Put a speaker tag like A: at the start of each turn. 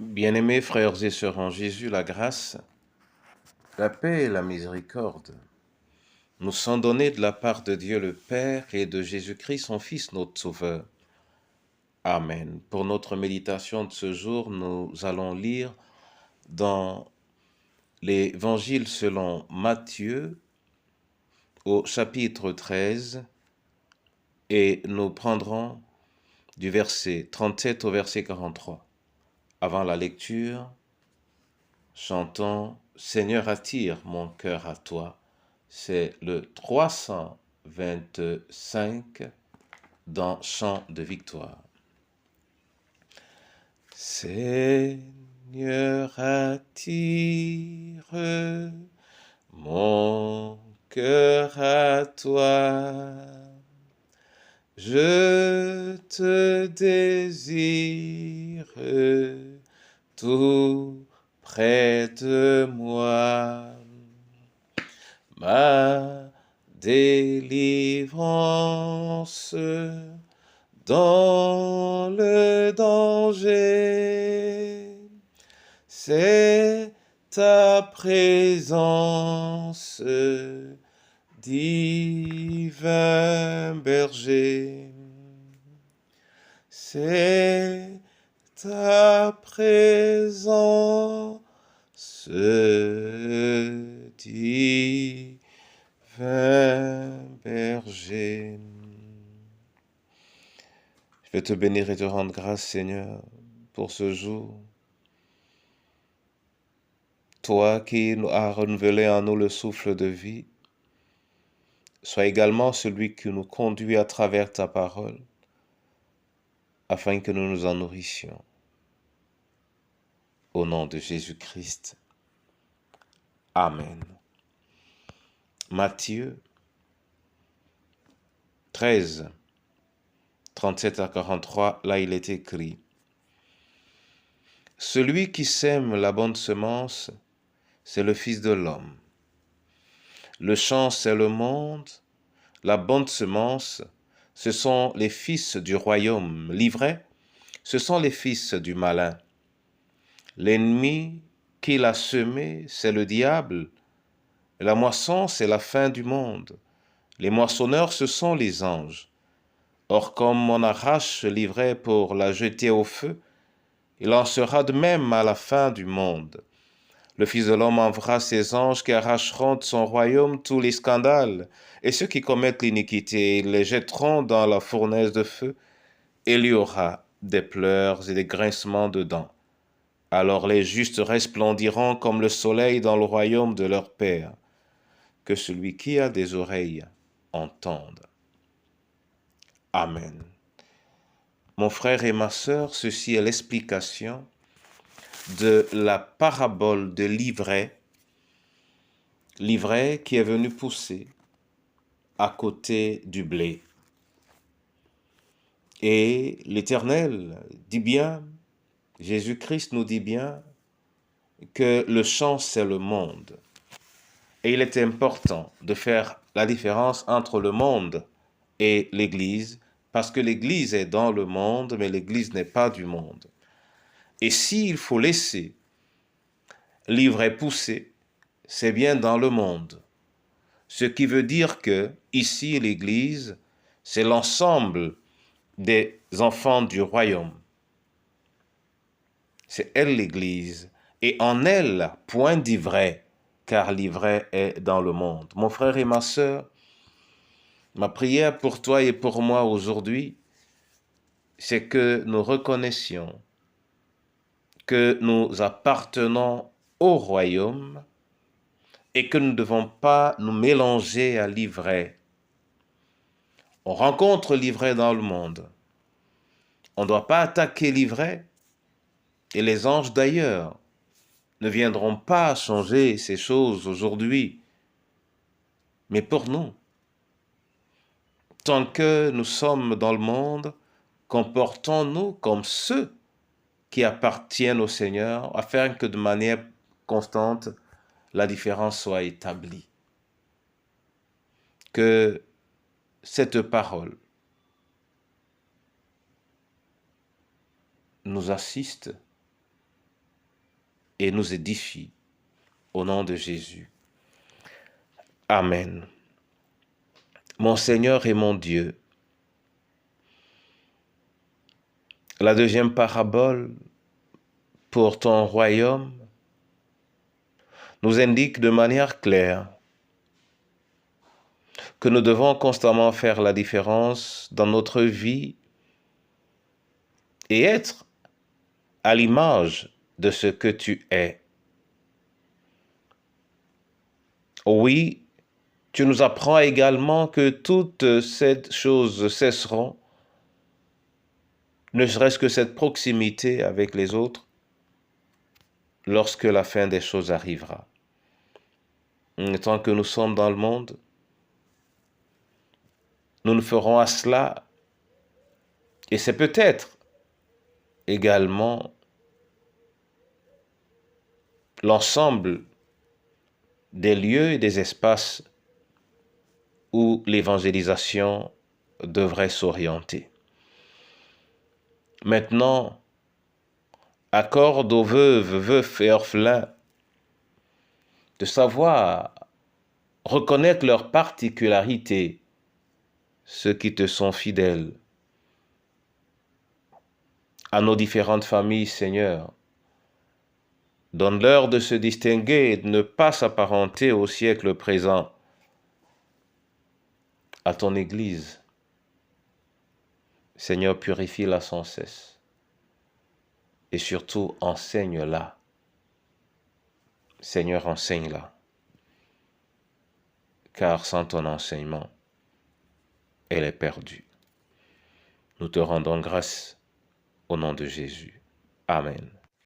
A: Bien-aimés frères et sœurs en Jésus, la grâce, la paix et la miséricorde nous sont donnés de la part de Dieu le Père et de Jésus-Christ, son Fils, notre Sauveur. Amen. Pour notre méditation de ce jour, nous allons lire dans l'Évangile selon Matthieu au chapitre 13 et nous prendrons du verset 37 au verset 43. Avant la lecture, chantons « Seigneur, attire mon cœur à toi ». C'est le 325 dans Chant de victoire. Seigneur, attire mon cœur à toi. Je te désire tout près de moi. Ma délivrance dans le danger, c'est ta présence, divin berger. C'est ta présence, divin berger. Je vais te bénir et te rendre grâce, Seigneur, pour ce jour. Toi qui as renouvelé en nous le souffle de vie, sois également celui qui nous conduit à travers ta parole, afin que nous nous en nourrissions. Au nom de Jésus-Christ. Amen. Matthieu 13, 37 à 43, là il est écrit: Celui qui sème la bonne semence, c'est le Fils de l'homme. Le champ, c'est le monde. La bonne semence, ce sont les fils du royaume. L'ivraie, ce sont les fils du malin. L'ennemi qui l'a semé, c'est le diable. La moisson, c'est la fin du monde. Les moissonneurs, ce sont les anges. Or, comme on arrache l'ivraie pour la jeter au feu, il en sera de même à la fin du monde. Le Fils de l'homme enverra ses anges qui arracheront de son royaume tous les scandales, et ceux qui commettent l'iniquité, ils les jetteront dans la fournaise de feu, et il y aura des pleurs et des grincements de dents. Alors les justes resplendiront comme le soleil dans le royaume de leur Père. Que celui qui a des oreilles entende. Amen. Mon frère et ma sœur, ceci est l'explication de la parabole de l'ivraie, l'ivraie qui est venu pousser à côté du blé. Et l'Éternel dit bien, Jésus-Christ nous dit bien, que le champ c'est le monde. Et il est important de faire la différence entre le monde et l'Église, parce que l'Église est dans le monde, mais l'Église n'est pas du monde. Et s'il faut laisser l'ivraie pousser, c'est bien dans le monde. Ce qui veut dire que, ici, l'Église, c'est l'ensemble des enfants du royaume. C'est elle l'Église, et en elle, point d'ivraie, car l'ivraie est dans le monde. Mon frère et ma sœur, ma prière pour toi et pour moi aujourd'hui, c'est que nous reconnaissions que nous appartenons au royaume et que nous ne devons pas nous mélanger à l'ivraie. On rencontre l'ivraie dans le monde. On ne doit pas attaquer l'ivraie, et les anges d'ailleurs ne viendront pas changer ces choses aujourd'hui. Mais pour nous, tant que nous sommes dans le monde, comportons-nous comme ceux qui appartiennent au Seigneur, afin que de manière constante, la différence soit établie. Que cette parole nous assiste et nous édifie. Au nom de Jésus. Amen. Mon Seigneur et mon Dieu, la deuxième parabole pour ton royaume nous indique de manière claire que nous devons constamment faire la différence dans notre vie et être à l'image de ce que tu es. Oui, tu nous apprends également que toutes ces choses cesseront, ne serait-ce que cette proximité avec les autres, lorsque la fin des choses arrivera. Tant que nous sommes dans le monde, nous ne ferons à cela, et c'est peut-être également l'ensemble des lieux et des espaces où l'évangélisation devrait s'orienter. Maintenant, accorde aux veuves, veufs et orphelins de savoir reconnaître leurs particularités, ceux qui te sont fidèles. À nos différentes familles, Seigneur, donne-leur de se distinguer et de ne pas s'apparenter au siècle présent. À ton Église, Seigneur, purifie-la sans cesse. Et surtout, enseigne-la. Seigneur, enseigne-la. Car sans ton enseignement, elle est perdue. Nous te rendons grâce au nom de Jésus. Amen.